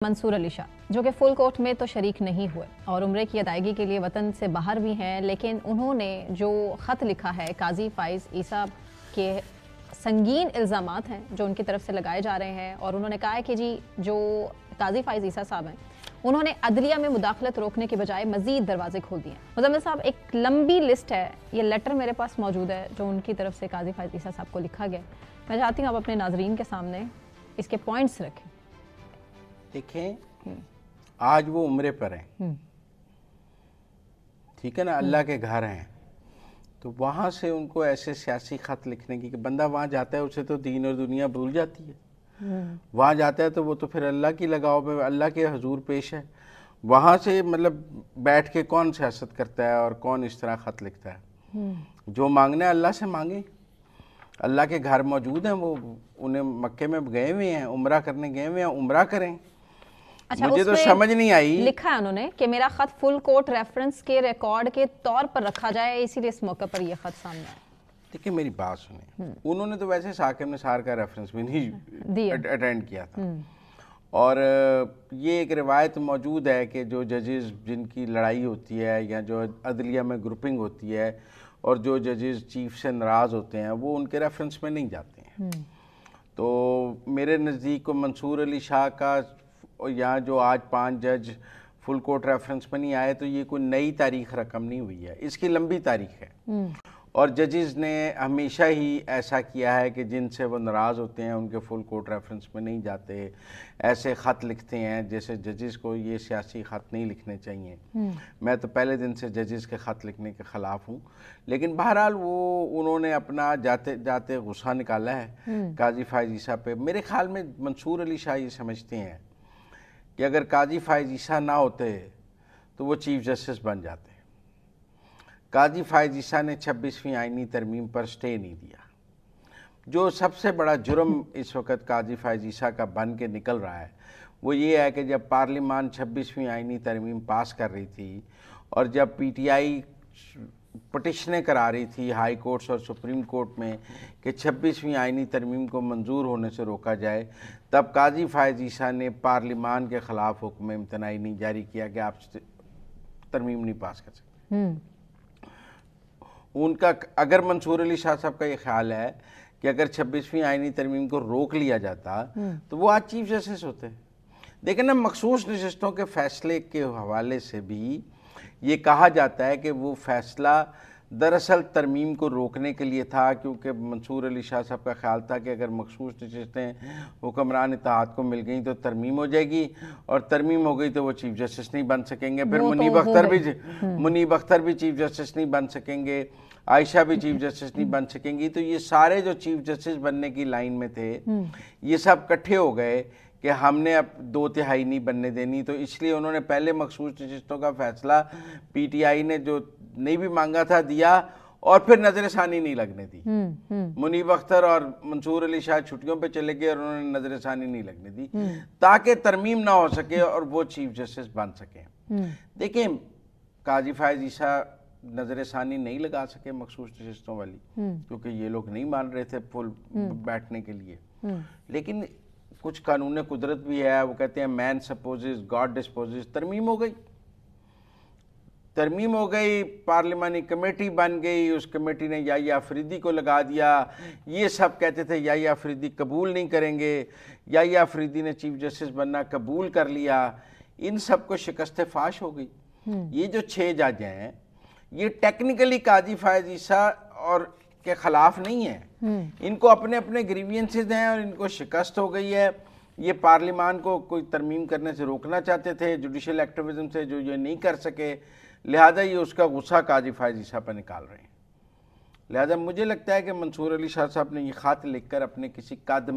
منصور علی شاہ جو کہ full court میں تو شریک نہیں ہوئے اور عمرے کی ادائیگی کے لیے وطن سے باہر بھی ہیں، لیکن انہوں نے جو خط لکھا ہے قاضی فائز عیسیٰ کے سنگین الزامات ہیں جو ان کی طرف سے لگائے جا رہے ہیں، اور انہوں نے کہا ہے کہ جی جو قاضی فائز عیسیٰ صاحب ہیں انہوں نے عدلیہ میں مداخلت روکنے کے بجائے مزید دروازے کھول دیے ہیں۔ مزمل صاحب، ایک لمبی لسٹ ہے، یہ لیٹر میرے پاس موجود ہے جو ان کی طرف سے قاضی فائز عیسیٰ صاحب کو لکھا گیا۔ میں چاہتی ہوں آپ اپنے ناظرین کے سامنے اس کے پوائنٹس رکھیں۔ دیکھیں، آج وہ عمرے پر ہیں، ٹھیک ہے نا، اللہ کے گھر ہیں، تو وہاں سے ان کو ایسے سیاسی خط لکھنے کی کہ بندہ وہاں جاتا ہے اسے تو دین اور دنیا بھول جاتی ہے، وہاں جاتا ہے تو وہ تو پھر اللہ کی لگاؤ میں اللہ کے حضور پیش ہے، وہاں سے مطلب بیٹھ کے کون سیاست کرتا ہے اور کون اس طرح خط لکھتا ہے؟ جو مانگنا ہے اللہ سے مانگیں، اللہ کے گھر موجود ہیں، وہ انہیں مکے میں گئے ہوئے ہیں، عمرہ کرنے گئے ہوئے ہیں، عمرہ کریں۔ مجھے تو سمجھ نہیں آئی، لکھا ہے انہوں نے کہ میرا خط فل کورٹ ریفرنس کے ریکارڈ کے طور پر رکھا جائے، اسی لیے اس موقع پر یہ خط سامنے آیا۔ دیکھیں میری بات سنیں، انہوں نے تو ویسے ثاقب نثار کا ریفرنس بھی نہیں اٹینڈ کیا تھا، اور یہ ایک روایت موجود ہے کہ جو ججز جن کی لڑائی ہوتی ہے یا جو عدلیہ میں گروپنگ ہوتی ہے اور جو ججز چیف سے ناراض ہوتے ہیں وہ ان کے ریفرنس میں نہیں جاتے ہیں، تو میرے نزدیک کو منصور علی شاہ کا یہاں جو آج 5 جج فل کورٹ ریفرنس میں نہیں آئے تو یہ کوئی نئی تاریخ رقم نہیں ہوئی ہے، اس کی لمبی تاریخ ہے، اور ججز نے ہمیشہ ہی ایسا کیا ہے کہ جن سے وہ ناراض ہوتے ہیں ان کے فل کورٹ ریفرنس میں نہیں جاتے، ایسے خط لکھتے ہیں جیسے ججز کو یہ سیاسی خط نہیں لکھنے چاہیے۔ میں تو پہلے دن سے ججز کے خط لکھنے کے خلاف ہوں، لیکن بہرحال وہ انہوں نے اپنا جاتے جاتے غصہ نکالا ہے قاضی فائز عیسیٰ پہ۔ میرے خیال میں منصور علی شاہ یہ سمجھتے ہیں کہ اگر قاضی فائز عیسیٰ نہ ہوتے تو وہ چیف جسٹس بن جاتے۔ قاضی فائز عیسیٰ نے 26ویں آئینی ترمیم پر سٹے نہیں دیا۔ جو سب سے بڑا جرم اس وقت قاضی فائز عیسیٰ کا بن کے نکل رہا ہے وہ یہ ہے کہ جب پارلیمان 26ویں آئینی ترمیم پاس کر رہی تھی اور جب پی ٹی آئی پٹیشنیں کرا رہی تھی ہائی کورٹس اور سپریم کورٹ میں کہ 26ویں آئینی ترمیم کو منظور ہونے سے روکا جائے، تب قاضی فائز عیسیٰ نے پارلیمان کے خلاف حکم امتناعی نہیں جاری کیا کہ آپ ترمیم نہیں پاس کر سکتے۔ ان کا اگر منصور علی شاہ صاحب کا یہ خیال ہے کہ اگر 26ویں آئینی ترمیم کو روک لیا جاتا تو وہ آج چیف جسٹس ہوتے۔ دیکھیں نا، مخصوص نشستوں کے فیصلے کے حوالے سے بھی یہ کہا جاتا ہے کہ وہ فیصلہ دراصل ترمیم کو روکنے کے لیے تھا، کیونکہ منصور علی شاہ صاحب کا خیال تھا کہ اگر مخصوص نشستیں حکمران اتحاد کو مل گئیں تو ترمیم ہو جائے گی، اور ترمیم ہو گئی تو وہ چیف جسٹس نہیں بن سکیں گے، پھر منیب اختر بھی چیف جسٹس نہیں بن سکیں گے، عائشہ بھی چیف جسٹس نہیں بن سکیں گی، تو یہ سارے جو چیف جسٹس بننے کی لائن میں تھے یہ سب کٹھے ہو گئے کہ ہم نے اب 2/3 نہیں بننے دینی، تو اس لیے انہوں نے پہلے مخصوص نشستوں کا فیصلہ پی ٹی آئی نے جو نہیں بھی مانگا تھا دیا، اور پھر نظر ثانی نہیں لگنے دی۔ منیب اختر اور منصور علی شاہ چھٹیوں پہ چلے گئے اور انہوں نے نظر ثانی نہیں لگنے دی تاکہ ترمیم نہ ہو سکے اور وہ چیف جسٹس بن سکیں۔ دیکھیں، قاضی فائز عیسیٰ نظر ثانی نہیں لگا سکے مخصوص نشستوں والی کیونکہ یہ لوگ نہیں مان رہے تھے فل بیٹھنے کے لیے، لیکن کچھ قانون قدرت بھی ہے، وہ کہتے ہیں مین سپوزز گاڈ ڈسپوزز۔ ترمیم ہو گئی، پارلیمانی کمیٹی بن گئی، اس کمیٹی نے یحییٰ آفریدی کو لگا دیا، یہ سب کہتے تھے یحییٰ آفریدی قبول نہیں کریں گے، یحییٰ آفریدی نے چیف جسٹس بننا قبول کر لیا، ان سب کو شکست فاش ہو گئی۔ یہ جو 6 جج ہیں یہ ٹیکنیکلی قاضی فائز عیسیٰ اور کے خلاف نہیں ہیں، ان کو اپنے اپنے گریوینسز ہیں اور ان کو شکست ہو گئی ہے۔ یہ پارلیمان کو کوئی ترمیم کرنے سے روکنا چاہتے تھے جوڈیشل ایکٹیویزم سے، جو یہ نہیں کر سکے، لہذا یہ اس کا غصہ قاضی فائز عیسیٰ پر نکال رہے ہیں۔ لہذا مجھے لگتا ہے کہ منصور علی شاہ صاحب نے یہ خط لکھ کر اپنے کسی قدم